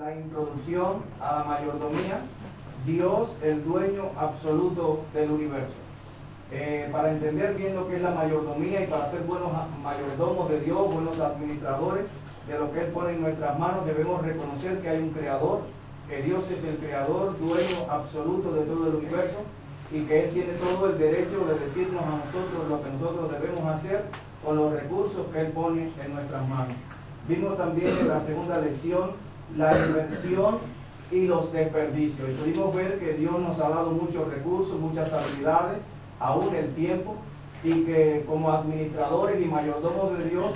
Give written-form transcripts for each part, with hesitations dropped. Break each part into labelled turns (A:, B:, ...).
A: la introducción a la mayordomía, Dios, el dueño absoluto del universo. Para entender bien lo que es la mayordomía y para ser buenos mayordomos de Dios, buenos administradores de lo que Él pone en nuestras manos, debemos reconocer que hay un creador, que Dios es el creador, dueño absoluto de todo el universo, y que Él tiene todo el derecho de decirnos a nosotros lo que nosotros debemos hacer con los recursos que Él pone en nuestras manos. Vimos también en la segunda lección la inversión y los desperdicios, y pudimos ver que Dios nos ha dado muchos recursos, muchas habilidades, aún el tiempo, y que como administradores y mayordomos de Dios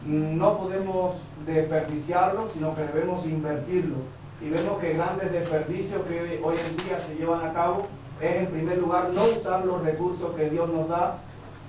A: no podemos desperdiciarlo, sino que debemos invertirlo. Y vemos que grandes desperdicios que hoy en día se llevan a cabo es, en primer lugar, no usar los recursos que Dios nos da,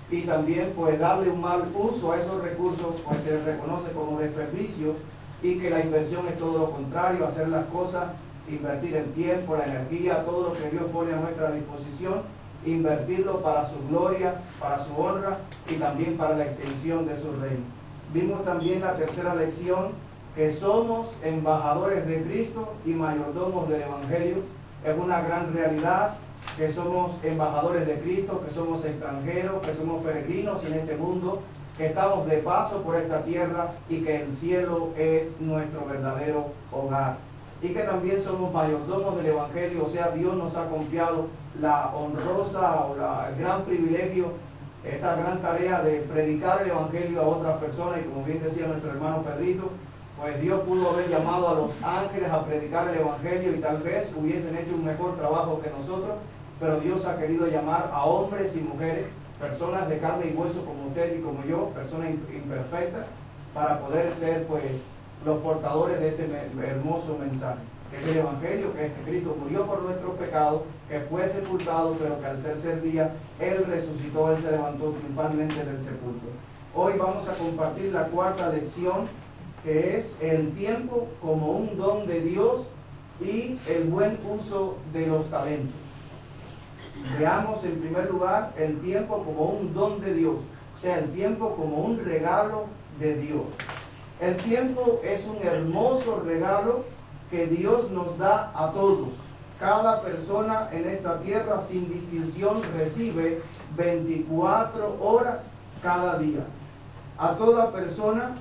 A: y también pues darle un mal uso a esos recursos, pues se reconoce como desperdicio, y que la inversión es todo lo contrario, hacer las cosas, invertir el tiempo, la energía, todo lo que Dios pone a nuestra disposición, invertirlo para su gloria, para su honra y también para la extensión de su reino. Vimos también la tercera lección, que somos embajadores de Cristo y mayordomos del Evangelio. Es una gran realidad que somos embajadores de Cristo, que somos extranjeros, que somos peregrinos en este mundo, que estamos de paso por esta tierra y que el cielo es nuestro verdadero hogar. Y que también somos mayordomos del Evangelio, o sea, Dios nos ha confiado la honrosa o el gran privilegio, esta gran tarea de predicar el Evangelio a otras personas. Y como bien decía nuestro hermano Pedrito, pues Dios pudo haber llamado a los ángeles a predicar el Evangelio y tal vez hubiesen hecho un mejor trabajo que nosotros, pero Dios ha querido llamar a hombres y mujeres, personas de carne y hueso como usted y como yo, personas imperfectas, para poder ser pues los portadores de este hermoso mensaje, que es el Evangelio, que es que Cristo murió por nuestros pecados, que fue sepultado, pero que al tercer día Él resucitó, Él se levantó triunfalmente del sepulcro. Hoy vamos a compartir la cuarta lección, que es el tiempo como un don de Dios y el buen uso de los talentos. Veamos en primer lugar el tiempo como un don de Dios, o sea, el tiempo como un regalo de Dios. El tiempo es un hermoso regalo que Dios nos da a todos. Cada persona en esta tierra sin distinción recibe 24 horas cada día. A toda persona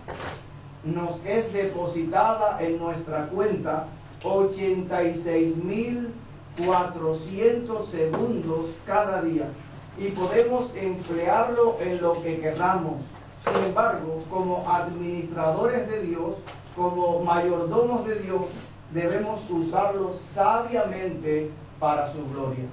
A: nos es depositada en nuestra cuenta 86.400 segundos cada día y podemos emplearlo en lo que queramos. Sin embargo, como administradores de Dios, como mayordomos de Dios, debemos usarlo sabiamente para su gloria.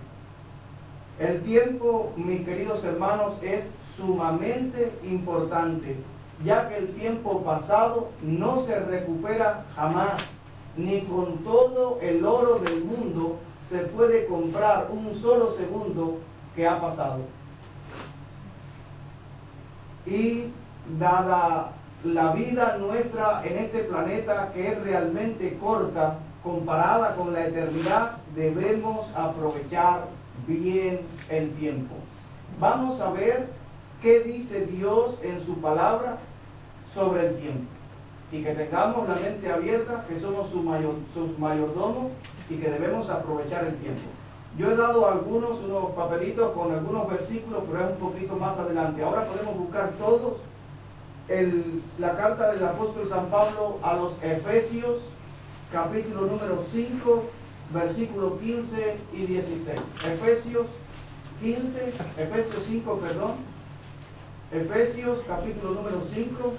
A: El tiempo, mis queridos hermanos, es sumamente importante, ya que el tiempo pasado no se recupera jamás, ni con todo el oro del mundo se puede comprar un solo segundo que ha pasado. Y dada la vida nuestra en este planeta, que es realmente corta comparada con la eternidad, debemos aprovechar bien el tiempo. Vamos a ver qué dice Dios en su palabra sobre el tiempo, y que tengamos la mente abierta, que somos sus mayordomos y que debemos aprovechar el tiempo. Yo he dado unos papelitos con algunos versículos, pero es un poquito más adelante. Ahora podemos buscar todos la carta del apóstol San Pablo a los Efesios, capítulo número 5, versículos 15 y 16. Efesios 5, Efesios capítulo número 5,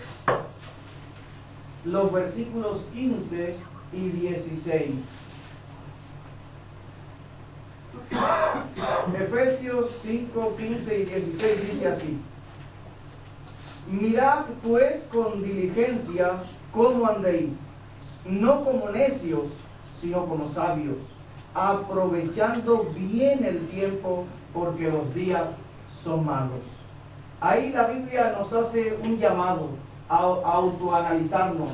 A: los versículos 15 y 16. Efesios 5, 15 y 16 dice así: mirad pues con diligencia cómo andéis, no como necios, sino como sabios, aprovechando bien el tiempo, porque los días son malos. Ahí la Biblia nos hace un llamado a autoanalizarnos,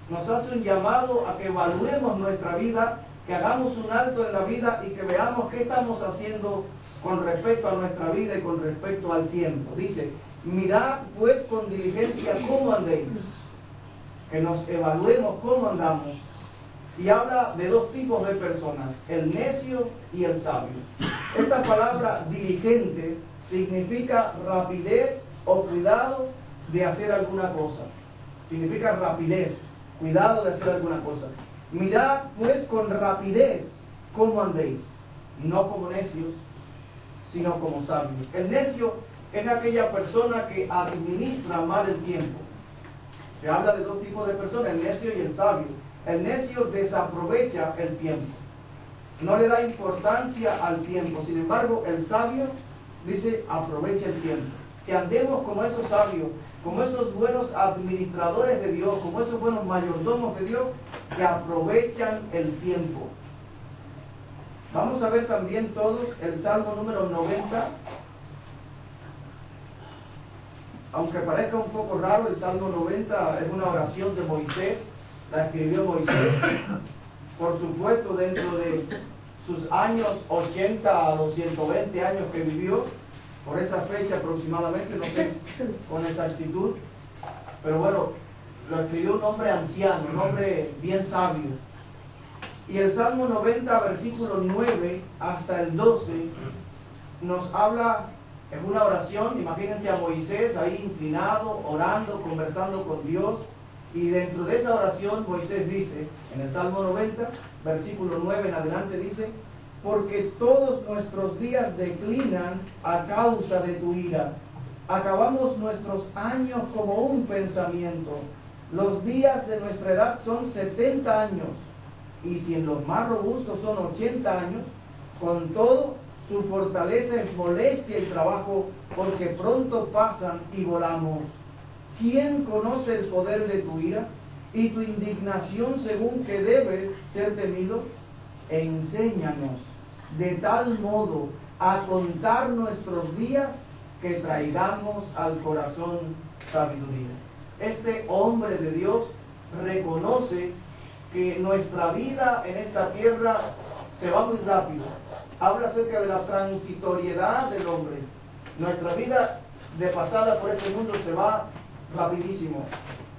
A: nos hace un llamado a que evaluemos nuestra vida, que hagamos un alto en la vida y que veamos qué estamos haciendo con respecto a nuestra vida y con respecto al tiempo. Dice: mirad pues con diligencia cómo andéis, que nos evaluemos cómo andamos, y habla de dos tipos de personas, el necio y el sabio. Esta palabra diligente significa rapidez o cuidado de hacer alguna cosa. Significa rapidez, cuidado de hacer alguna cosa. Mirad pues con rapidez cómo andéis, no como necios, sino como sabios. El necio es aquella persona que administra mal el tiempo. Se habla de dos tipos de personas, el necio y el sabio. El necio desaprovecha el tiempo, no le da importancia al tiempo. Sin embargo, el sabio dice, aprovecha el tiempo. Que andemos como esos sabios, como esos buenos administradores de Dios, como esos buenos mayordomos de Dios, que aprovechan el tiempo. Vamos a ver también todos el Salmo número 90. Aunque parezca un poco raro, el Salmo 90 es una oración de Moisés, la escribió Moisés, por supuesto dentro de sus años 80 a los 120 años que vivió, por esa fecha aproximadamente, no sé con exactitud, pero bueno, lo escribió un hombre anciano, un hombre bien sabio. Y el Salmo 90, versículo 9 hasta el 12, nos habla, es una oración, imagínense a Moisés ahí inclinado, orando, conversando con Dios, y dentro de esa oración Moisés dice, en el Salmo 90, versículo 9 en adelante dice, porque todos nuestros días declinan a causa de tu ira. Acabamos nuestros años como un pensamiento. Los días de nuestra edad son 70 años. Y si en los más robustos son 80 años, con todo, su fortaleza es molestia y trabajo, porque pronto pasan y volamos. ¿Quién conoce el poder de tu ira y tu indignación según que debes ser temido? Enséñanos de tal modo a contar nuestros días que traigamos al corazón sabiduría. Este hombre de Dios reconoce que nuestra vida en esta tierra se va muy rápido. Habla acerca de la transitoriedad del hombre. Nuestra vida de pasada por este mundo se va rapidísimo.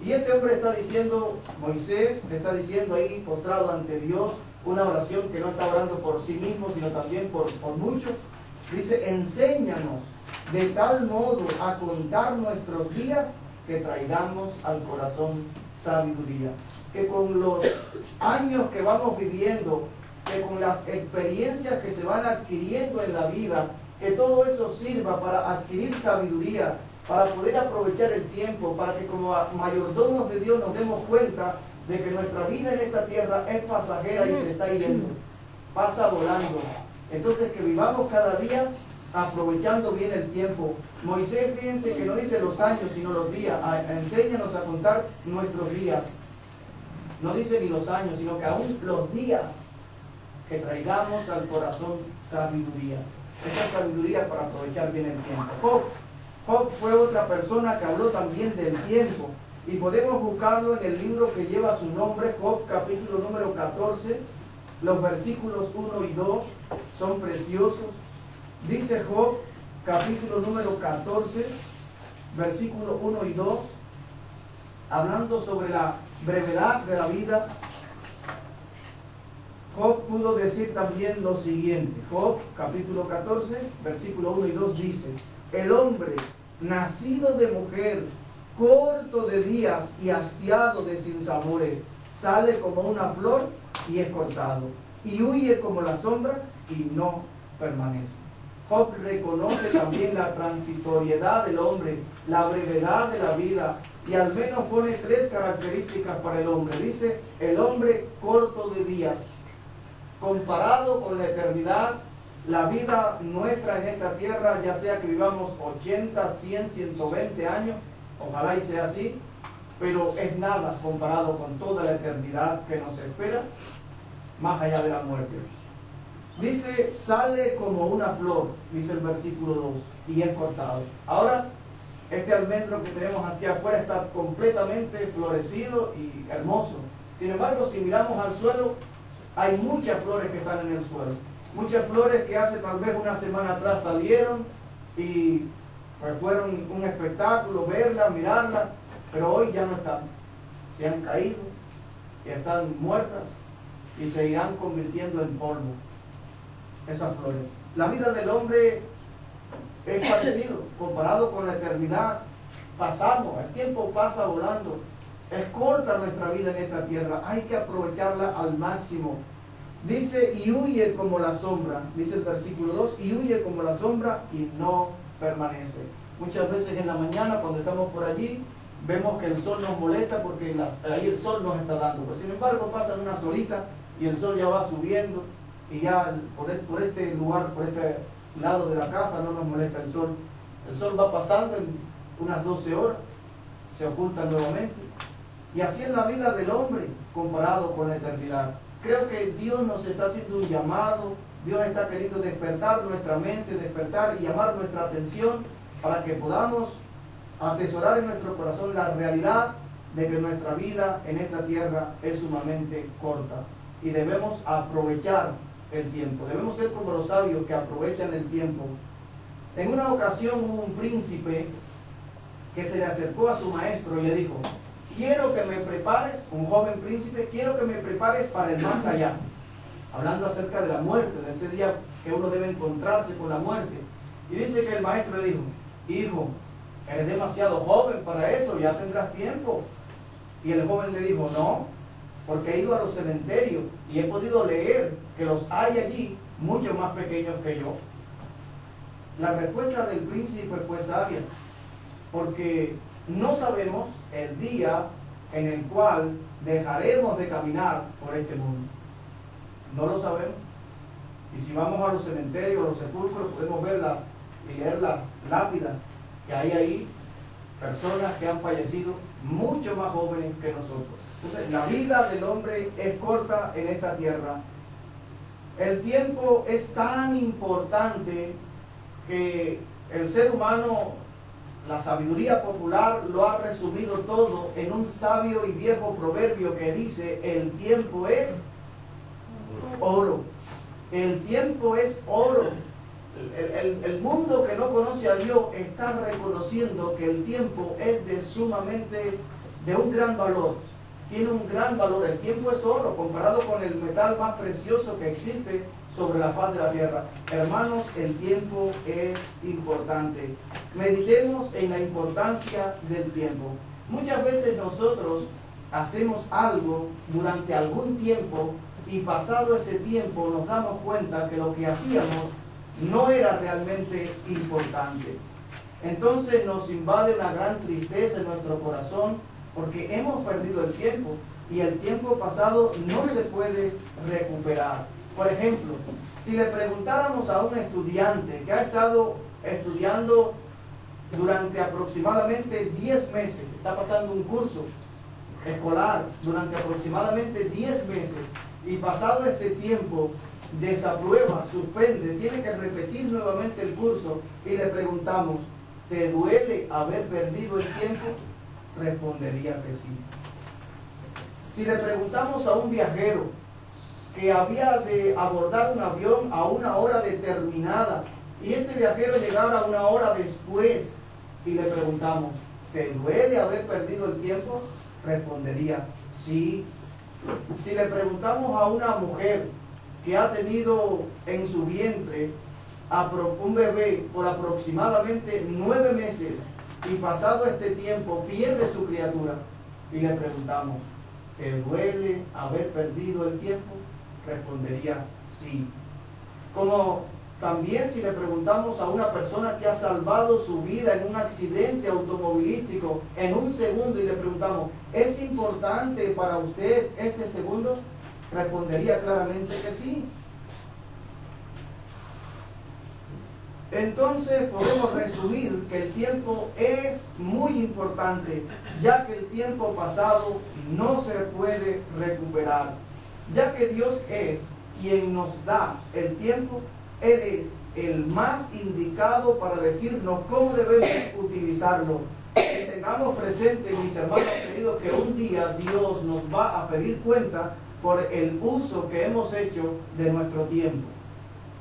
A: Y este hombre está diciendo, Moisés está diciendo ahí postrado ante Dios, una oración que no está orando por sí mismo, sino también por muchos. Dice, enséñanos de tal modo a contar nuestros días que traigamos al corazón sabiduría. Que con los años que vamos viviendo, que con las experiencias que se van adquiriendo en la vida, que todo eso sirva para adquirir sabiduría, para poder aprovechar el tiempo, para que como mayordomos de Dios nos demos cuenta de que nuestra vida en esta tierra es pasajera y se está yendo, pasa volando. Entonces que vivamos cada día aprovechando bien el tiempo. Moisés, fíjense que no dice los años, sino los días. Enséñanos a contar nuestros días. No dice ni los años, sino que aún los días, que traigamos al corazón sabiduría. Esa sabiduría para aprovechar bien el tiempo. Job fue otra persona que habló también del tiempo. Y podemos buscarlo en el libro que lleva su nombre, Job capítulo número 14. Los versículos 1 y 2 son preciosos. Dice Job capítulo número 14, versículo 1 y 2, hablando sobre la brevedad de la vida. Job pudo decir también lo siguiente. Job capítulo 14, versículo 1 y 2 dice, el hombre nacido de mujer, corto de días y hastiado de sinsabores, sale como una flor y es cortado, y huye como la sombra y no permanece. Job reconoce también la transitoriedad del hombre, la brevedad de la vida, y al menos pone tres características para el hombre. Dice, el hombre corto de días. Comparado con la eternidad, la vida nuestra en esta tierra, ya sea que vivamos 80, 100, 120 años, ojalá y sea así, pero es nada comparado con toda la eternidad que nos espera más allá de la muerte. Dice, sale como una flor, dice el versículo 2, y es cortado. Ahora, este almendro que tenemos aquí afuera está completamente florecido y hermoso. Sin embargo, si miramos al suelo, hay muchas flores que están en el suelo. Muchas flores que hace tal vez una semana atrás salieron y pues fueron un espectáculo verlas, mirarlas, pero hoy ya no están. Se han caído y están muertas. y se irán convirtiendo en polvo esas flores. La vida del hombre es parecido, comparado con la eternidad. Pasamos, el tiempo pasa volando. Es corta nuestra vida en esta tierra, hay que aprovecharla al máximo. Dice, y huye como la sombra, dice el versículo 2, y huye como la sombra y no permanece. Muchas veces en la mañana, cuando estamos por allí, vemos que el sol nos molesta porque ahí el sol nos está dando. Pero sin embargo, pasan unas horitas y el sol ya va subiendo y ya por este lugar, por este lado de la casa no nos molesta el sol. El sol va pasando en unas 12 horas, se oculta nuevamente. Y así es la vida del hombre comparado con la eternidad. Creo que Dios nos está haciendo un llamado, Dios está queriendo despertar nuestra mente, despertar y llamar nuestra atención para que podamos atesorar en nuestro corazón la realidad de que nuestra vida en esta tierra es sumamente corta y debemos aprovechar el tiempo. Debemos ser como los sabios que aprovechan el tiempo. En una ocasión hubo un príncipe que se le acercó a su maestro y le dijo: quiero que me prepares, un joven príncipe, quiero que me prepares para el más allá. Hablando acerca de la muerte, de ese día que uno debe encontrarse con la muerte. Y dice que el maestro le dijo: hijo, eres demasiado joven para eso, ya tendrás tiempo. Y el joven le dijo: no, porque he ido a los cementerios y he podido leer que los hay allí mucho más pequeños que yo. La respuesta del príncipe fue sabia, porque no sabemos el día en el cual dejaremos de caminar por este mundo. No lo sabemos. Y si vamos a los cementerios, a los sepulcros, podemos ver y leer las lápidas que hay ahí, personas que han fallecido mucho más jóvenes que nosotros. Entonces, la vida del hombre es corta en esta tierra. El tiempo es tan importante que el ser humano, la sabiduría popular, lo ha resumido todo en un sabio y viejo proverbio que dice: el tiempo es oro. El tiempo es oro. El mundo que no conoce a Dios está reconociendo que el tiempo es de un gran valor. Tiene un gran valor. El tiempo es oro comparado con el metal más precioso que existe sobre la faz de la tierra. Hermanos, el tiempo es importante. Meditemos en la importancia del tiempo. Muchas veces nosotros hacemos algo durante algún tiempo y pasado ese tiempo nos damos cuenta que lo que hacíamos no era realmente importante. Entonces nos invade una gran tristeza en nuestro corazón porque hemos perdido el tiempo y el tiempo pasado no se puede recuperar. Por ejemplo, si le preguntáramos a un estudiante que ha estado estudiando durante aproximadamente 10 meses, está pasando un curso escolar durante aproximadamente 10 meses y pasado este tiempo desaprueba, suspende, tiene que repetir nuevamente el curso y le preguntamos: ¿te duele haber perdido el tiempo? Respondería que sí. Si le preguntamos a un viajero que había de abordar un avión a una hora determinada y este viajero llegara una hora después y le preguntamos: ¿te duele haber perdido el tiempo? Respondería sí. Si le preguntamos a una mujer que ha tenido en su vientre un bebé por aproximadamente 9 meses y pasado este tiempo pierde su criatura y le preguntamos: ¿te duele haber perdido el tiempo? Respondería sí. Como también si le preguntamos a una persona que ha salvado su vida en un accidente automovilístico en un segundo y le preguntamos: ¿es importante para usted este segundo? Respondería claramente que sí. Entonces podemos resumir que el tiempo es muy importante, ya que el tiempo pasado no se puede recuperar. Ya que Dios es quien nos da el tiempo, Él es el más indicado para decirnos cómo debemos utilizarlo. Que tengamos presente, mis hermanos queridos, que un día Dios nos va a pedir cuenta por el uso que hemos hecho de nuestro tiempo.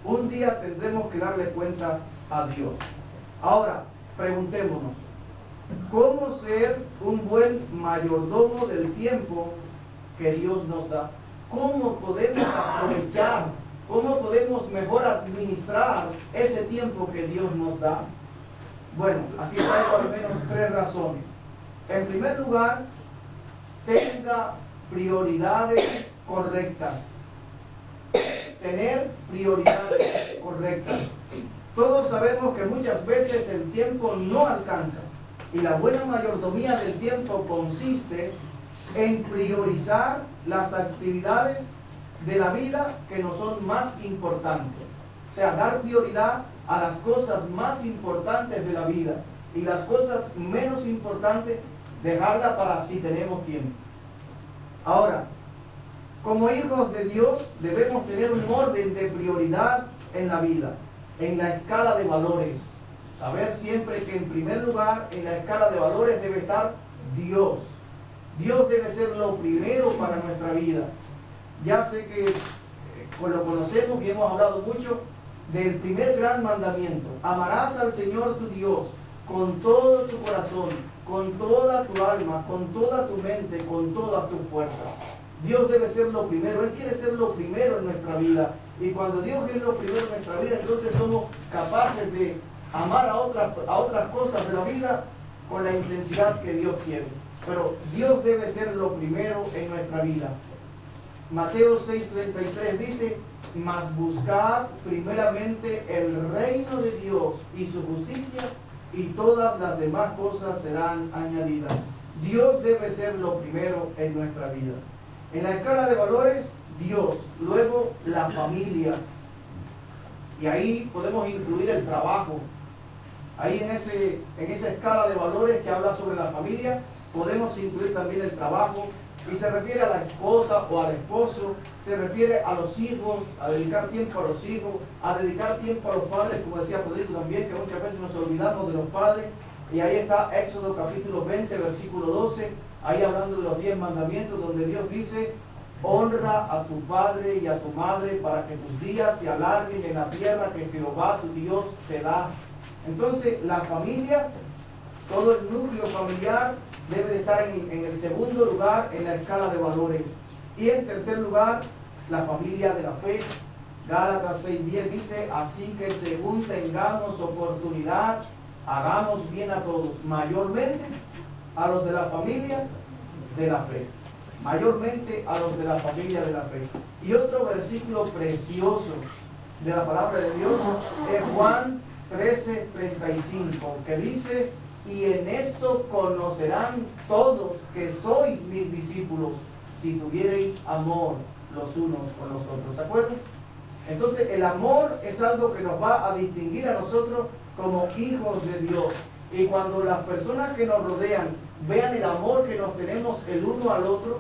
A: Un día tendremos que darle cuenta a Dios. Ahora, preguntémonos: ¿cómo ser un buen mayordomo del tiempo que Dios nos da? cómo podemos aprovechar, cómo podemos mejor administrar ese tiempo que Dios nos da. Bueno, aquí traigo al menos 3 razones. En primer lugar, tenga prioridades correctas. Tener prioridades correctas. Todos sabemos que muchas veces el tiempo no alcanza y la buena mayordomía del tiempo consiste en priorizar las actividades de la vida que nos son más importantes. O sea, dar prioridad a las cosas más importantes de la vida y las cosas menos importantes dejarla para si tenemos tiempo. Ahora, como hijos de Dios debemos tener un orden de prioridad en la vida, en la escala de valores. Saber siempre que en primer lugar en la escala de valores debe estar Dios. Dios debe ser lo primero para nuestra vida. Ya sé que lo conocemos y hemos hablado mucho del primer gran mandamiento. Amarás al Señor tu Dios con todo tu corazón, con toda tu alma, con toda tu mente, con toda tu fuerza. Dios debe ser lo primero. Él quiere ser lo primero en nuestra vida. Y cuando Dios es lo primero en nuestra vida, entonces somos capaces de amar a otras cosas de la vida con la intensidad que Dios quiere. Pero Dios debe ser lo primero en nuestra vida. Mateo 6:33 dice: mas buscad primeramente el reino de Dios y su justicia, y todas las demás cosas serán añadidas. Dios debe ser lo primero en nuestra vida. En la escala de valores, Dios, luego la familia, y ahí podemos incluir el trabajo. Ahí en esa escala de valores que habla sobre la familia, podemos incluir también el trabajo, y se refiere a la esposa o al esposo, se refiere a los hijos, a dedicar tiempo a los hijos, a dedicar tiempo a los padres, como decía Pedrito también, que muchas veces nos olvidamos de los padres. Y ahí está Éxodo capítulo 20, versículo 12, ahí hablando de los 10 mandamientos, donde Dios dice: honra a tu padre y a tu madre para que tus días se alarguen en la tierra que Jehová tu Dios te da. Entonces la familia, todo el núcleo familiar debe de estar en el segundo lugar en la escala de valores. Y en tercer lugar, la familia de la fe. Gálatas 6:10 dice: así que según tengamos oportunidad, hagamos bien a todos, mayormente a los de la familia de la fe. Mayormente a los de la familia de la fe. Y otro versículo precioso de la palabra de Dios es Juan 13:35, que dice: y en esto conocerán todos que sois mis discípulos, si tuviereis amor los unos con los otros. ¿Se acuerdan? Entonces el amor es algo que nos va a distinguir a nosotros como hijos de Dios. Y cuando las personas que nos rodean vean el amor que nos tenemos el uno al otro,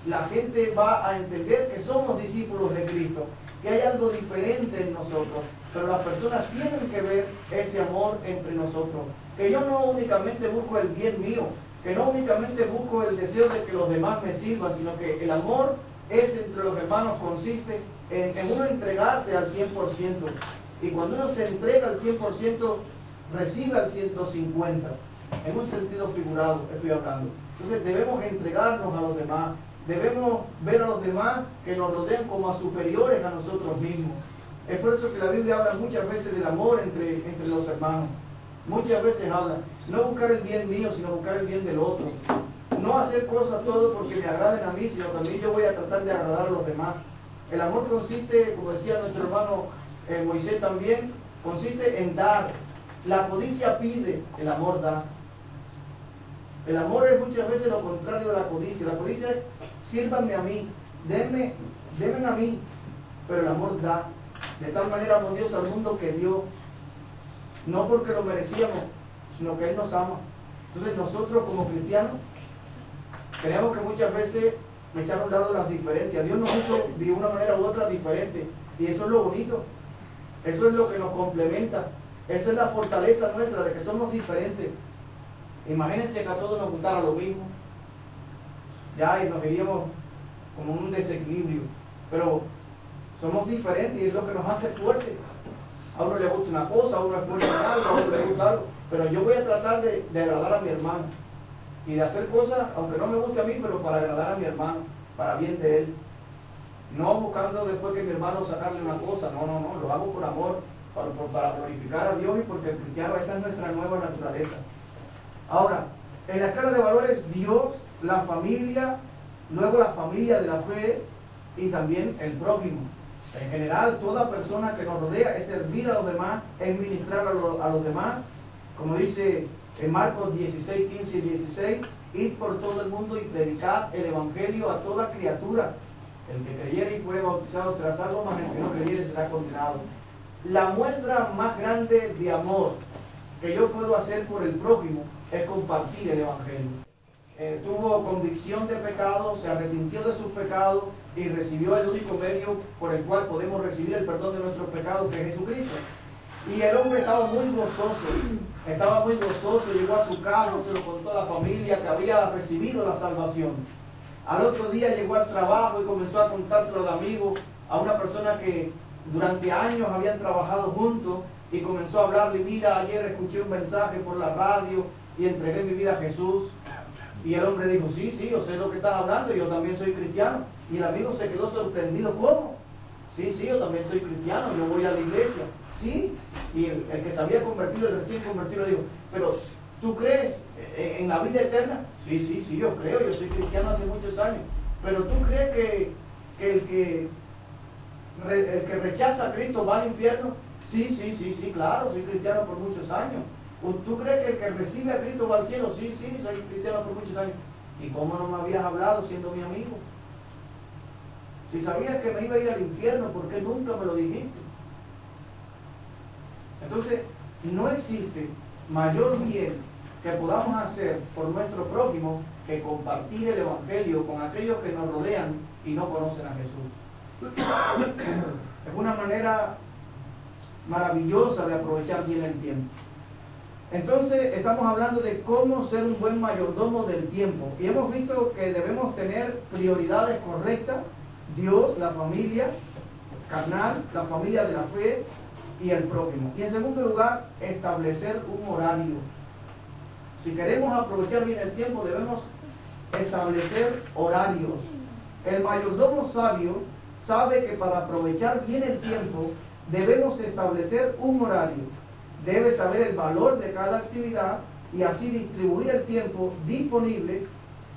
A: la gente va a entender que somos discípulos de Cristo, que hay algo diferente en nosotros. Pero las personas tienen que ver ese amor entre nosotros. Que yo no únicamente busco el bien mío, que no únicamente busco el deseo de que los demás me sirvan, sino que el amor es entre los hermanos, consiste en uno entregarse al 100%. Y cuando uno se entrega al 100%, recibe al 150%. En un sentido figurado estoy hablando. Entonces debemos entregarnos a los demás. Debemos ver a los demás que nos rodean como a superiores a nosotros mismos. Es por eso que la Biblia habla muchas veces del amor entre los hermanos. Muchas veces habla, no buscar el bien mío, sino buscar el bien del otro. No hacer cosas todo porque me agraden a mí, sino también yo voy a tratar de agradar a los demás. El amor consiste, como decía nuestro hermano Moisés también, consiste en dar. La codicia pide, el amor da. El amor es muchas veces lo contrario de la codicia. La codicia es: sírvanme a mí, denme a mí. Pero el amor da. De tal manera amó Dios al mundo que dio, no porque lo merecíamos, sino que Él nos ama. Entonces nosotros como cristianos creemos que muchas veces echar a un lado las diferencias. Dios nos hizo de una manera u otra diferente, y eso es lo bonito, eso es lo que nos complementa, esa es la fortaleza nuestra, de que somos diferentes. Imagínense que a todos nos gustara lo mismo, ya y nos veríamos como un desequilibrio, pero somos diferentes y es lo que nos hace fuertes. A uno le gusta una cosa, a uno es fuerte en algo, a otro le gusta algo, pero yo voy a tratar de agradar a mi hermano y de hacer cosas, aunque no me guste a mí, pero para agradar a mi hermano, para bien de él. no buscando después que mi hermano sacarle una cosa, no, lo hago por amor, para glorificar a Dios y porque el cristiano, esa es nuestra nueva naturaleza. Ahora, en la escala de valores, Dios, la familia, luego la familia de la fe y también el prójimo. En general, toda persona que nos rodea es servir a los demás, es ministrar a los demás, como dice en Marcos 16, 15 y 16, ir por todo el mundo y predicar el evangelio a toda criatura. El que creyere y fuere bautizado será salvo, mas el que no creyere será condenado. La muestra más grande de amor que yo puedo hacer por el prójimo es compartir el evangelio. Tuvo convicción de pecado, se arrepintió de sus pecados y recibió el único medio por el cual podemos recibir el perdón de nuestros pecados, que es Jesucristo. Y el hombre estaba muy gozoso, llegó a su casa, se lo contó a la familia que había recibido la salvación. Al otro día llegó al trabajo y comenzó a contárselo al amigo, a una persona que durante años habían trabajado juntos, y comenzó a hablarle: mira, ayer escuché un mensaje por la radio y entregué mi vida a Jesús. Y el hombre dijo: sí, yo sé lo que estás hablando, yo también soy cristiano. Y el amigo se quedó sorprendido: ¿cómo? Sí, yo también soy cristiano, yo voy a la iglesia. Sí, y el que se había convertido, el recién convertido, le dijo: pero ¿tú crees en la vida eterna? Sí, yo creo, yo soy cristiano hace muchos años. Pero ¿tú crees que el que rechaza a Cristo va al infierno? Sí, claro, soy cristiano por muchos años. ¿Tú crees que el que recibe a Cristo va al cielo? Sí, soy cristiano por muchos años. ¿Y cómo no me habías hablado siendo mi amigo? Si sabías que me iba a ir al infierno, ¿por qué nunca me lo dijiste? Entonces, no existe mayor bien que podamos hacer por nuestro prójimo que compartir el evangelio con aquellos que nos rodean y no conocen a Jesús. Es una manera maravillosa de aprovechar bien el tiempo. Entonces, estamos hablando de cómo ser un buen mayordomo del tiempo. Y hemos visto que debemos tener prioridades correctas: Dios, la familia carnal, la familia de la fe y el prójimo. Y en segundo lugar, establecer un horario. Si queremos aprovechar bien el tiempo, debemos establecer horarios. El mayordomo sabio sabe que para aprovechar bien el tiempo debemos establecer un horario. Debe saber el valor de cada actividad y así distribuir el tiempo disponible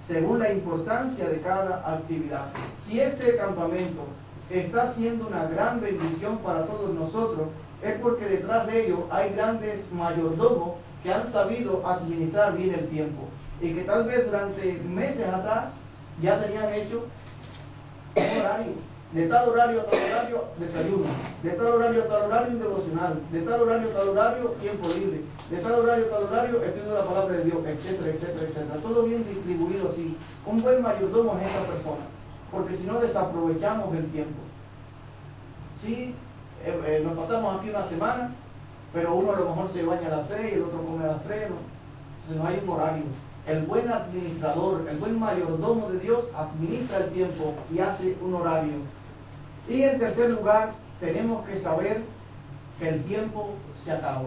A: según la importancia de cada actividad. Si este campamento está siendo una gran bendición para todos nosotros, es porque detrás de ello hay grandes mayordomos que han sabido administrar bien el tiempo y que tal vez durante meses atrás ya tenían hecho un horario. De tal horario a tal horario, desayuno. De tal horario a tal horario, devocional. De tal horario a tal horario, tiempo libre. De tal horario a tal horario, estudio de la palabra de Dios, etcétera. Todo bien distribuido así. Un buen mayordomo es esa persona, porque si no desaprovechamos el tiempo. Sí, nos pasamos aquí una semana, pero uno a lo mejor se baña a las 6, el otro come a las 3, ¿no? Entonces no hay un horario. El buen administrador, el buen mayordomo de Dios administra el tiempo y hace un horario. Y en tercer lugar, tenemos que saber que el tiempo se acaba.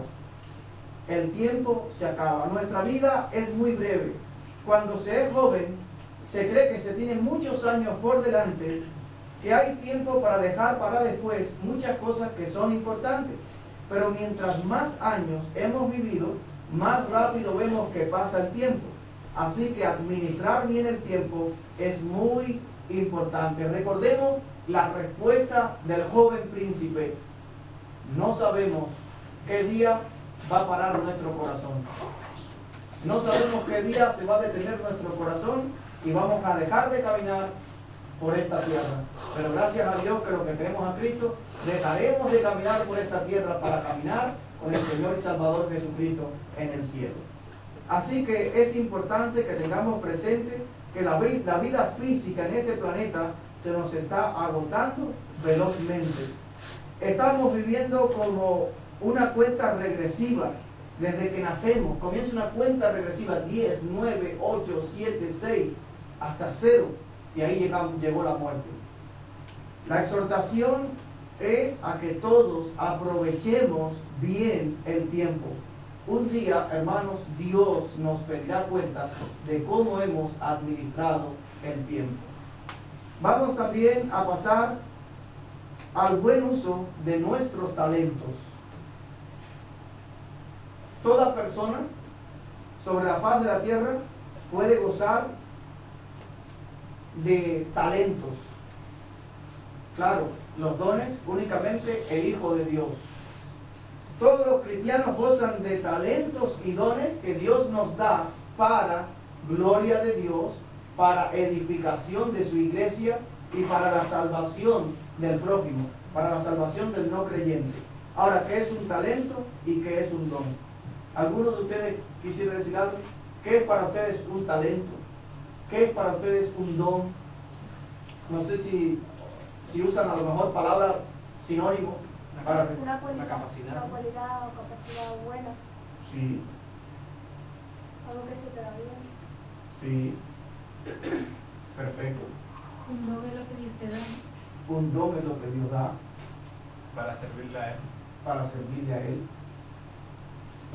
A: El tiempo se acaba. Nuestra vida es muy breve. Cuando se es joven, se cree que se tiene muchos años por delante, que hay tiempo para dejar para después muchas cosas que son importantes. Pero mientras más años hemos vivido, más rápido vemos que pasa el tiempo. Así que administrar bien el tiempo es muy importante. Recordemos la respuesta del joven príncipe: no sabemos qué día va a parar nuestro corazón. No sabemos qué día se va a detener nuestro corazón y vamos a dejar de caminar por esta tierra. Pero gracias a Dios que los que creemos a Cristo dejaremos de caminar por esta tierra para caminar con el Señor y Salvador Jesucristo en el cielo. Así que es importante que tengamos presente que la vida física en este planeta se nos está agotando velozmente. Estamos viviendo como una cuenta regresiva. Desde que nacemos comienza una cuenta regresiva: 10, 9, 8, 7, 6, hasta 0. Y ahí llegó la muerte. La exhortación es a que todos aprovechemos bien el tiempo. Un día, hermanos, Dios nos pedirá cuenta de cómo hemos administrado el tiempo. Vamos también a pasar al buen uso de nuestros talentos. Toda persona sobre la faz de la tierra puede gozar de talentos. Claro, los dones únicamente el Hijo de Dios. Todos los cristianos gozan de talentos y dones que Dios nos da para gloria de Dios, para edificación de su iglesia y para la salvación del prójimo, para la salvación del no creyente. Ahora, ¿qué es un talento y qué es un don? ¿Alguno de ustedes quisiera decir algo? ¿Qué es para ustedes un talento? ¿Qué es para ustedes un don? No sé si usan a lo mejor palabras sinónimos para
B: una cualidad,
C: capacidad.
B: una cualidad o capacidad buena,
A: sí,
B: algo que se te da bien.
A: sí, perfecto.
D: Un don es lo que Dios te da.
A: Un don es lo que Dios da
C: Para servirle a Él.
A: para servirle a Él.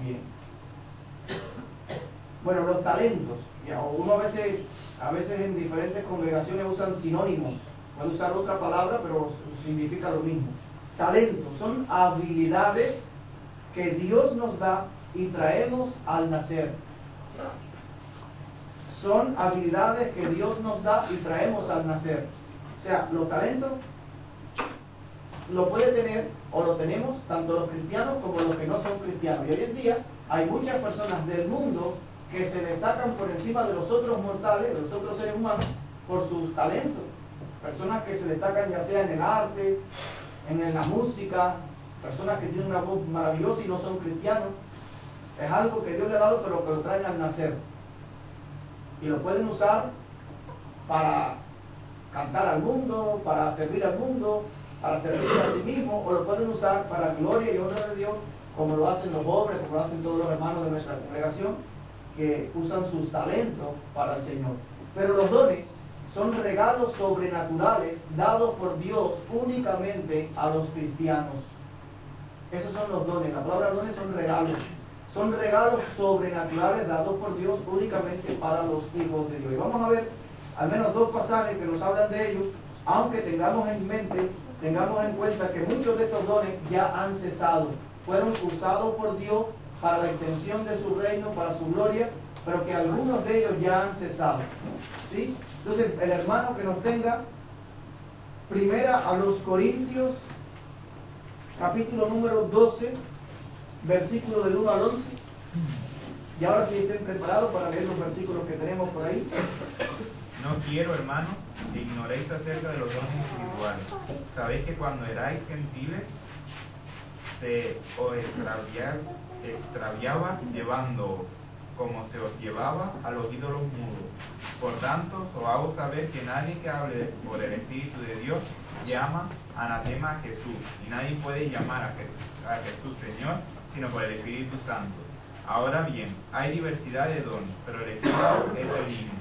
A: Bien. Bueno, los talentos. Uno a veces en diferentes congregaciones usan sinónimos. Puede usar otra palabra, pero significa lo mismo. Talentos son habilidades que Dios nos da y traemos al nacer. Son habilidades que Dios nos da y traemos al nacer. O sea, los talentos lo puede tener o lo tenemos tanto los cristianos como los que no son cristianos. Y hoy en día hay muchas personas del mundo que se destacan por encima de los otros mortales, de los otros seres humanos, por sus talentos. Personas que se destacan ya sea en el arte, en la música, personas que tienen una voz maravillosa y no son cristianos. Es algo que Dios le ha dado, pero que lo traen al nacer. Y lo pueden usar para cantar al mundo, para servir al mundo, para servirse a sí mismo, o lo pueden usar para gloria y honra de Dios, como lo hacen los pobres, como lo hacen todos los hermanos de nuestra congregación, que usan sus talentos para el Señor. Pero los dones son regalos sobrenaturales dados por Dios únicamente a los cristianos. Esos son los dones. La palabra dones son regalos. Son regalos sobrenaturales dados por Dios únicamente para los hijos de Dios. Y vamos a ver al menos dos pasajes que nos hablan de ellos, aunque tengamos en mente, tengamos en cuenta que muchos de estos dones ya han cesado. Fueron usados por Dios para la extensión de su reino, para su gloria, pero que algunos de ellos ya han cesado. ¿Sí? Entonces, el hermano que nos tenga primera a los Corintios, capítulo número 12, versículo del 1 al 11. Y ahora sí estén preparados para leer los versículos que tenemos por ahí.
E: No quiero, hermanos, que ignoréis acerca de los dones espirituales. Sabéis que cuando erais gentiles, se os extraviaba llevándoos, como se os llevaba a los ídolos mudos. Por tanto, os hago saber que nadie que hable por el Espíritu de Dios llama anatema a Jesús, y nadie puede llamar a Jesús Señor, sino por el Espíritu Santo. Ahora bien, hay diversidad de dones, pero el Espíritu es el mismo.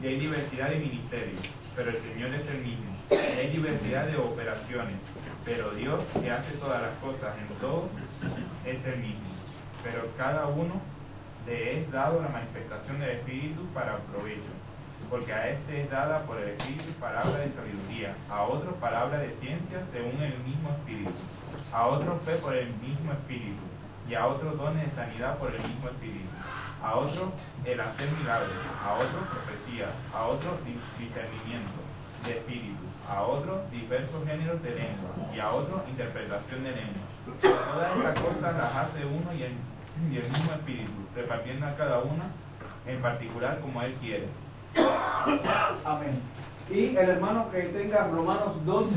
E: Y hay diversidad de ministerios, pero el Señor es el mismo. Y hay diversidad de operaciones, pero Dios, que hace todas las cosas en todo, es el mismo. Pero cada uno le es dado la manifestación del Espíritu para provecho. Porque a este es dada por el Espíritu palabra de sabiduría, a otro palabra de ciencia según el mismo Espíritu, a otro fe por el mismo Espíritu, y a otro dones de sanidad por el mismo Espíritu, a otro el hacer milagros, a otro profecía, a otro discernimiento de espíritu, a otro diversos géneros de lengua, y a otro interpretación de lengua. Todas estas cosas las hace uno y el mismo Espíritu, repartiendo a cada una en particular como Él quiere.
A: Amén. Y el hermano que tenga Romanos 12,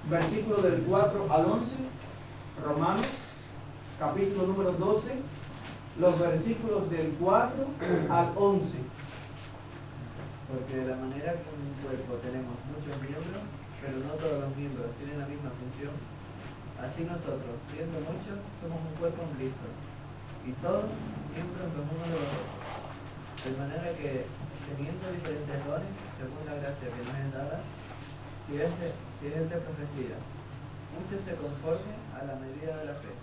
A: versículo del 4 al 11, Romanos, capítulo número 12, los versículos del 4 al 11.
F: Porque de la manera que en un cuerpo tenemos muchos miembros, pero no todos los miembros tienen la misma función, así nosotros, siendo muchos, somos un cuerpo en Cristo, y todos miembros los unos de los otros. De manera que, teniendo diferentes dones, según la gracia que nos es dada, si es de profecía, úsese conforme a la medida de la fe.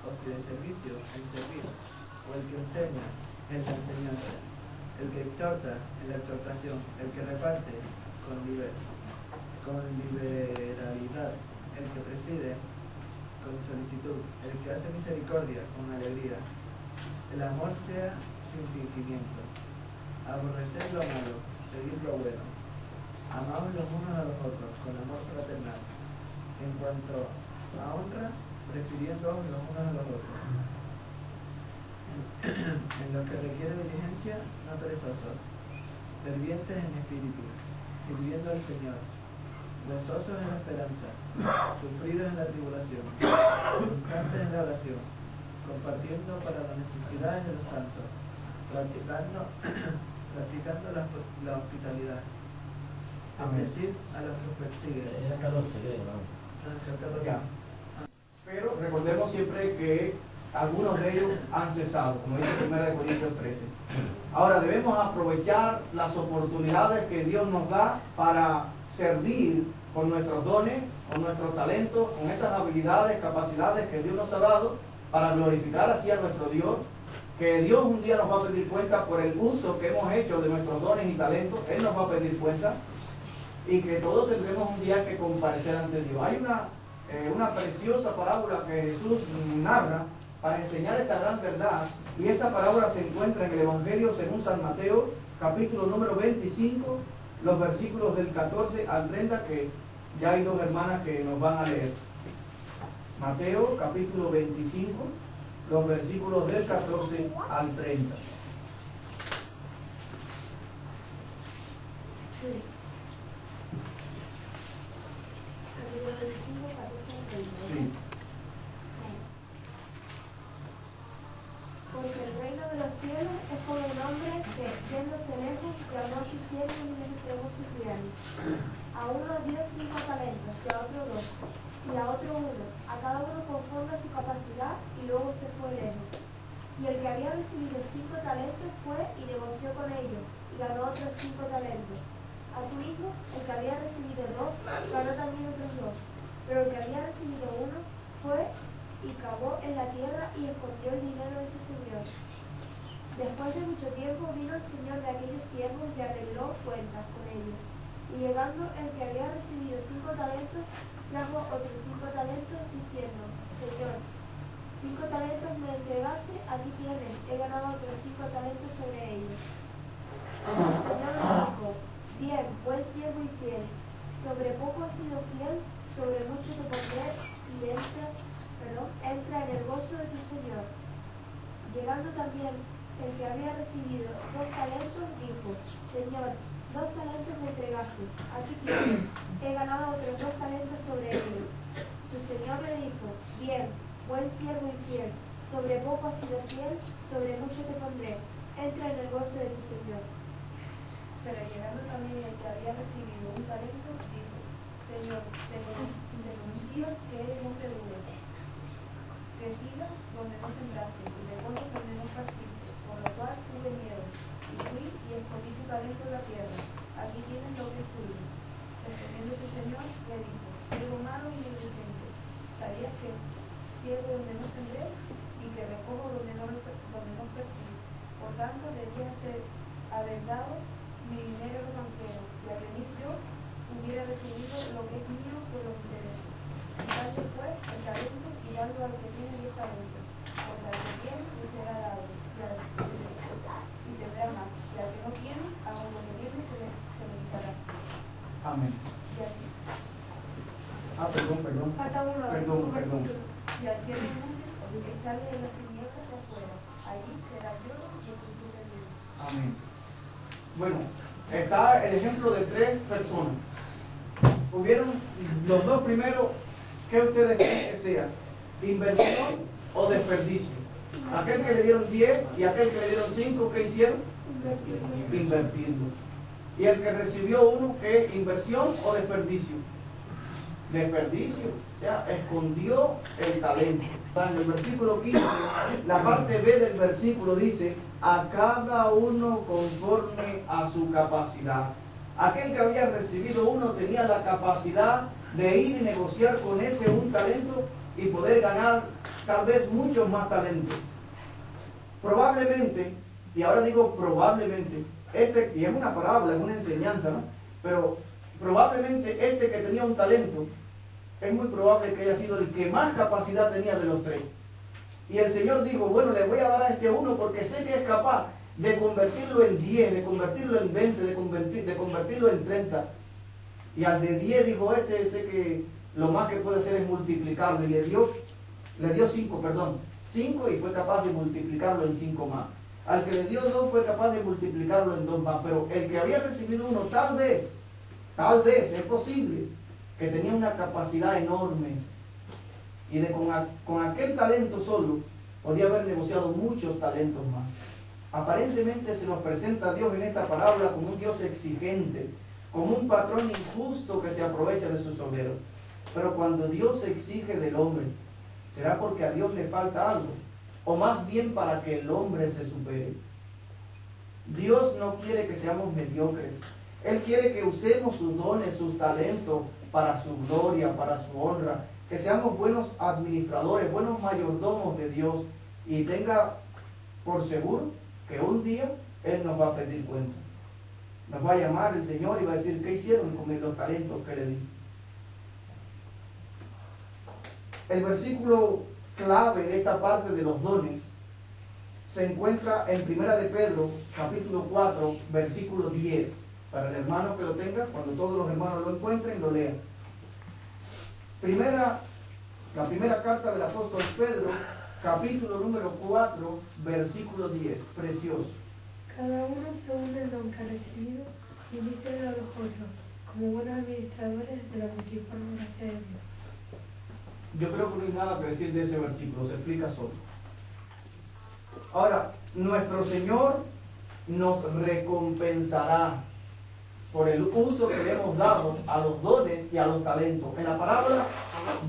F: O si de servicio, en servir, o el que enseña, en la enseñanza, el que exhorta, en la exhortación, el que reparte, con liberalidad, el que preside con solicitud, el que hace misericordia con alegría. El amor sea sin fingimiento. Aborrecer lo malo, seguir lo bueno. Amaos los unos a los otros con amor fraternal. En cuanto a honra, prefiriéndoos los unos a los otros. En lo que requiere diligencia, no perezosos, fervientes en espíritu, sirviendo al Señor, gozosos en la esperanza, sufridos en la tribulación, constantes en la oración, compartiendo para las necesidades de los santos, practicando la hospitalidad. Es decir, a los que persiguen.
A: Ya. Pero recordemos siempre que algunos de ellos han cesado, como dice 1 Corintios 13. Ahora debemos aprovechar las oportunidades que Dios nos da para servir con nuestros dones, con nuestros talentos, con esas habilidades, capacidades que Dios nos ha dado para glorificar así a nuestro Dios, que Dios un día nos va a pedir cuenta por el uso que hemos hecho de nuestros dones y talentos. Él nos va a pedir cuenta y que todos tendremos un día que comparecer ante Dios. Hay una preciosa parábola que Jesús narra para enseñar esta gran verdad, y esta parábola se encuentra en el Evangelio según San Mateo, capítulo número 25, los versículos del 14 al 30, que ya hay dos hermanas que nos van a leer. Mateo, capítulo 25, los versículos del 14 al 30. Sí.
B: Porque el reino de los cielos es como un hombre que, yéndose lejos, llamó a sus siervos y les entregó sus bienes. A uno dio 5 talentos, y a otro 2, y a otro 1, a cada uno conforme a su capacidad, y luego se fue lejos. Y el que había recibido 5 talentos fue y negoció con ellos, y ganó otros 5 talentos. Asimismo, el que había recibido 2, ganó también otros 2. Pero el que había recibido 1 fue y cavó en la tierra y escondió el dinero de su señor. Después de mucho tiempo vino el señor de aquellos siervos y arregló cuentas con ellos. Y llegando el que había recibido 5 talentos, trajo otros 5 talentos, diciendo: Señor, 5 talentos me entregaste, aquí tienes, he ganado otros 5 talentos sobre ellos. El señor le dijo: Bien, buen siervo y fiel, sobre poco has sido fiel, sobre mucho te pondré, y entra en el gozo de tu Señor. Llegando también el que había recibido 2 talentos, dijo: Señor, 2 talentos me entregaste, aquí tienes, he ganado otros 2 talentos sobre ellos. Su Señor le dijo: Bien, buen siervo y fiel, sobre poco has sido fiel, sobre mucho te pondré, entra en el gozo de tu Señor. Pero llegando también el que había recibido 1 talento, dijo: Señor, te conocía que eres hombre duro, que siga donde no sembraste, y recoges donde no esparciste, por lo cual tuve miedo, y fui y escondí tu talento en la tierra. Aquí tienes lo que es tuyo. Respondiendo su Señor, le dijo: Siervo malo y negligente, ¿sabías que ciego donde no sembré y que recojo donde no esparcí? Por tanto, debía haber dado mi dinero a los banqueros, y al venir yo hubiera recibido lo que es mío por los intereses. Dando pues el talento y dando al que tiene 10 talentos, porque al que tiene le será dado, y tendrá más, y al que no tiene, aun lo que tiene se le quitará.
A: Amén.
B: Y así.
A: Perdón.
B: Falta uno.
A: Perdón.
B: Y al cielo inmundo, echarle de las tinieblas de afuera. Allí será lloro y sepultura de Dios.
A: Amén. Bueno, está el ejemplo de 3 personas. Hubieron los 2 primeros, ¿qué ustedes creen que sea? ¿Inversión o desperdicio? Aquel que le dieron 10 y aquel que le dieron 5, ¿qué hicieron? Invertirlo. Y el que recibió 1, ¿qué? ¿Inversión o desperdicio? Desperdicio, o sea, escondió el talento. En el versículo 15, la parte B del versículo dice: a cada uno conforme a su capacidad. Aquel que había recibido 1 tenía la capacidad de ir y negociar con ese 1 talento y poder ganar tal vez muchos más talentos. Probablemente, y ahora digo probablemente, y es una parábola, es una enseñanza, ¿no? Pero probablemente este que tenía un talento, es muy probable que haya sido el que más capacidad tenía de los tres. Y el Señor dijo, bueno, le voy a dar a este uno porque sé que es capaz de convertirlo en 10, de convertirlo en 20, de convertirlo en 30. Y al de 10 dijo, este sé que lo más que puede hacer es multiplicarlo. Y le dio 5 y fue capaz de multiplicarlo en 5 más. Al que le dio 2 fue capaz de multiplicarlo en 2 más. Pero el que había recibido 1, tal vez, es posible, que tenía una capacidad enorme. Y con aquel talento solo, podía haber negociado muchos talentos más. Aparentemente se nos presenta a Dios en esta parábola como un Dios exigente, como un patrón injusto que se aprovecha de sus obreros. Pero cuando Dios exige del hombre, ¿será porque a Dios le falta algo? ¿O más bien para que el hombre se supere? Dios no quiere que seamos mediocres. Él quiere que usemos sus dones, sus talentos para su gloria, para su honra. Que seamos buenos administradores, buenos mayordomos de Dios. Y tenga por seguro que un día Él nos va a pedir cuenta. Nos va a llamar el Señor y va a decir, ¿qué hicieron con los talentos que le di? El versículo clave de esta parte de los dones se encuentra en 1 de Pedro, capítulo 4, versículo 10. Para el hermano que lo tenga, cuando todos los hermanos lo encuentren, lo lean. La primera carta del apóstol Pedro, capítulo número 4, versículo 10. Precioso.
D: Cada uno según el don que ha recibido, ministren a los otros, como buenos administradores de la multiforme gracia de Dios.
A: Yo creo que no hay nada que decir de ese versículo, se explica solo. Ahora, nuestro Señor nos recompensará por el uso que le hemos dado a los dones y a los talentos. En la parábola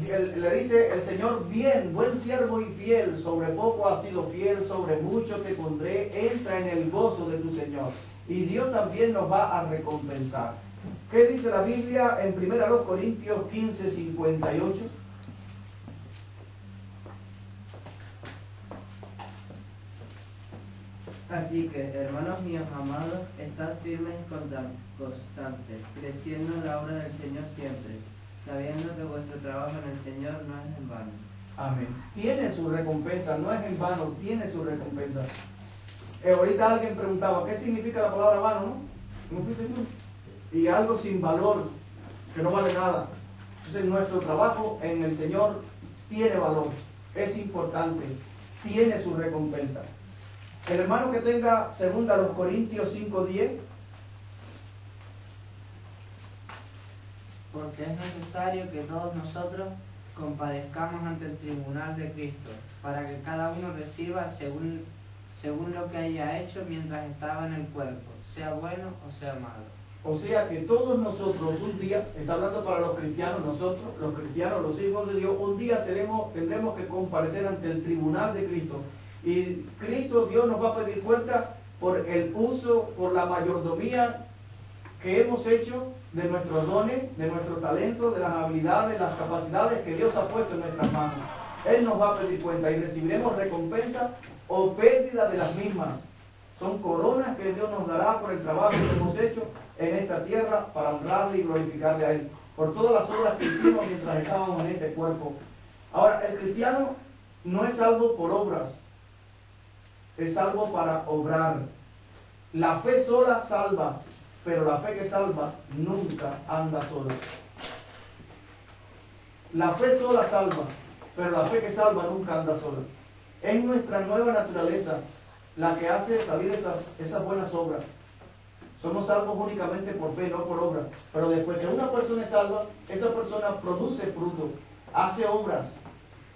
A: le dice el Señor, bien, buen siervo y fiel, sobre poco has sido fiel, sobre mucho te pondré, entra en el gozo de tu Señor. Y Dios también nos va a recompensar. ¿Qué dice la Biblia en 1 Corintios 15, 58?
F: Así que, hermanos míos amados, estad firmes y constantes, creciendo en la obra del Señor siempre, sabiendo que vuestro trabajo en el Señor no es en vano.
A: Amén. Tiene su recompensa, no es en vano, tiene su recompensa. Ahorita alguien preguntaba, ¿qué significa la palabra vano, no? ¿No fuiste tú? Y algo sin valor, que no vale nada. Entonces nuestro trabajo en el Señor tiene valor, es importante, tiene su recompensa. El hermano que tenga 2 Corintios 5:10.
G: Porque es necesario que todos nosotros compadezcamos ante el tribunal de Cristo, para que cada uno reciba según lo que haya hecho mientras estaba en el cuerpo, sea bueno o sea malo.
A: O sea que todos nosotros un día, está hablando para los cristianos, nosotros, los cristianos, los hijos de Dios, un día tendremos que comparecer ante el tribunal de Cristo. Y Cristo, Dios nos va a pedir cuenta por el uso, por la mayordomía que hemos hecho de nuestros dones, de nuestro talento, de las habilidades, las capacidades que Dios ha puesto en nuestras manos. Él nos va a pedir cuenta y recibiremos recompensa o pérdida de las mismas. Son coronas que Dios nos dará por el trabajo que hemos hecho en esta tierra para honrarle y glorificarle a Él, por todas las obras que hicimos mientras estábamos en este cuerpo. Ahora, el cristiano no es salvo por obras, es salvo para obrar. La fe sola salva, pero la fe que salva nunca anda sola. La fe sola salva, pero la fe que salva nunca anda sola. Es nuestra nueva naturaleza la que hace salir esas buenas obras. Somos salvos únicamente por fe, no por obra. Pero después que una persona es salva, esa persona produce fruto, hace obras.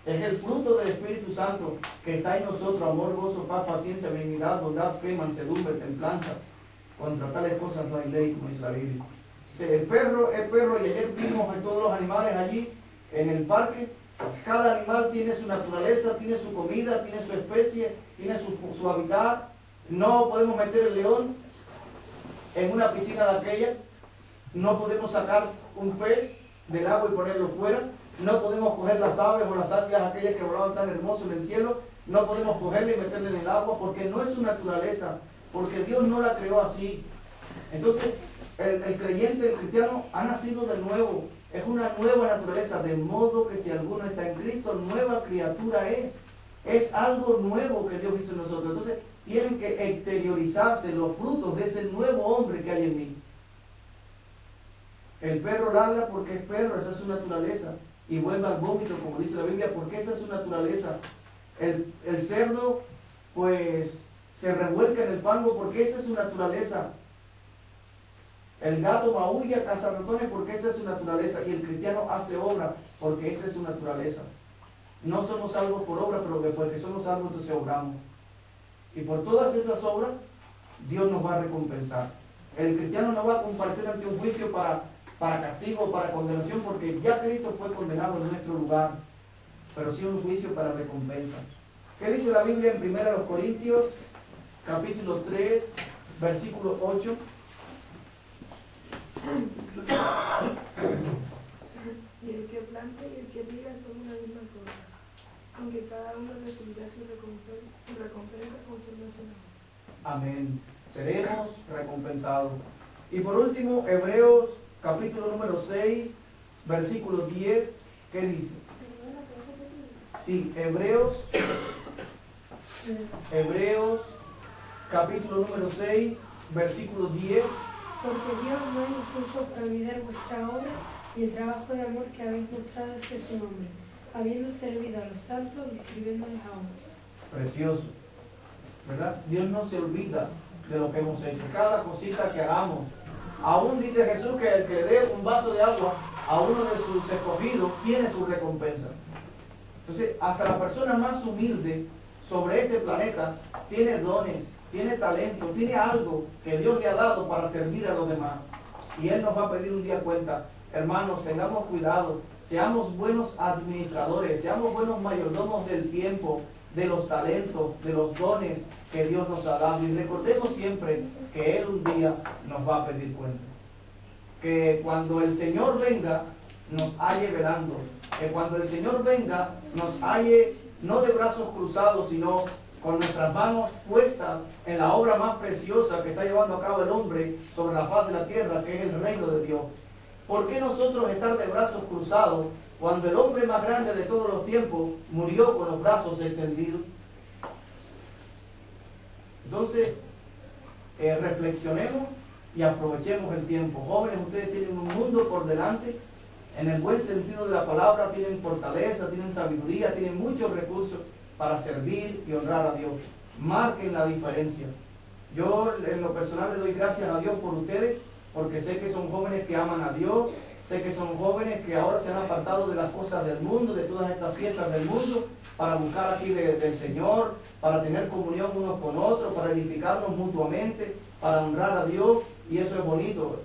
A: Es el fruto del Espíritu Santo que está en nosotros: amor, gozo, paz, paciencia, benignidad, bondad, fe, mansedumbre, templanza. Contra tales cosas no hay ley, como dice la Biblia. El perro es perro, y ayer vimos a todos los animales allí en el parque. Cada animal tiene su naturaleza, tiene su comida, tiene su especie, tiene su hábitat. No podemos meter el león en una piscina de aquella. No podemos sacar un pez del agua y ponerlo fuera. No podemos coger las aves o las águilas aquellas que volaban tan hermoso en el cielo. No podemos cogerle y meterle en el agua porque no es su naturaleza, porque Dios no la creó así. Entonces, el creyente, el cristiano, ha nacido de nuevo. Es una nueva naturaleza, de modo que si alguno está en Cristo, nueva criatura es. Es algo nuevo que Dios hizo en nosotros. Entonces, tienen que exteriorizarse los frutos de ese nuevo hombre que hay en mí. El perro ladra porque es perro, esa es su naturaleza. Y vuelve al vómito, como dice la Biblia, porque esa es su naturaleza. El cerdo, pues, se revuelca en el fango porque esa es su naturaleza. El gato maulla, caza ratones porque esa es su naturaleza. Y el cristiano hace obra porque esa es su naturaleza. No somos salvos por obra, pero después que somos salvos, entonces obramos. Y por todas esas obras, Dios nos va a recompensar. El cristiano no va a comparecer ante un juicio para castigo, para condenación, porque ya Cristo fue condenado en nuestro lugar, pero sí un juicio para recompensa. ¿Qué dice la Biblia en 1 Corintios, capítulo 3, versículo 8?
D: Y el que planta y el que riega son una misma cosa, aunque cada uno recibirá su recompensa conforme a su labor.
A: Amén. Seremos recompensados. Y por último, Hebreos, capítulo número 6, versículo 10, ¿qué dice? Sí, Hebreos, capítulo número 6, versículo 10.
D: Porque Dios no es injusto para olvidar vuestra obra y el trabajo de amor que habéis mostrado hacia su nombre, habiendo servido a los santos y sirviéndoles aún.
A: Precioso, ¿verdad? Dios no se olvida de lo que hemos hecho, cada cosita que hagamos. Aún dice Jesús que el que le dé un vaso de agua a uno de sus escogidos tiene su recompensa. Entonces, hasta la persona más humilde sobre este planeta tiene dones, tiene talento, tiene algo que Dios le ha dado para servir a los demás. Y Él nos va a pedir un día cuenta. Hermanos, tengamos cuidado, seamos buenos administradores, seamos buenos mayordomos del tiempo, de los talentos, de los dones que Dios nos ha dado. Y recordemos siempre que Él un día nos va a pedir cuenta. Que cuando el Señor venga, nos halle velando. Que cuando el Señor venga, nos halle no de brazos cruzados, sino con nuestras manos puestas en la obra más preciosa que está llevando a cabo el hombre sobre la faz de la tierra, que es el reino de Dios. ¿Por qué nosotros estar de brazos cruzados cuando el hombre más grande de todos los tiempos murió con los brazos extendidos? Entonces, reflexionemos y aprovechemos el tiempo. Jóvenes, ustedes tienen un mundo por delante, en el buen sentido de la palabra, tienen fortaleza, tienen sabiduría, tienen muchos recursos para servir y honrar a Dios. Marquen la diferencia. Yo en lo personal le doy gracias a Dios por ustedes, porque sé que son jóvenes que aman a Dios, sé que son jóvenes que ahora se han apartado de las cosas del mundo, de todas estas fiestas del mundo, para buscar aquí del Señor, para tener comunión unos con otros, para edificarnos mutuamente, para honrar a Dios, y eso es bonito.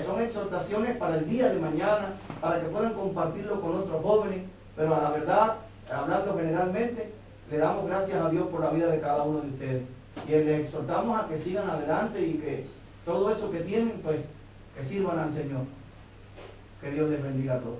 A: Son exhortaciones para el día de mañana, para que puedan compartirlo con otros jóvenes, pero a la verdad, hablando generalmente, le damos gracias a Dios por la vida de cada uno de ustedes. Y les exhortamos a que sigan adelante y que todo eso que tienen, pues, que sirvan al Señor. Que Dios les bendiga a todos.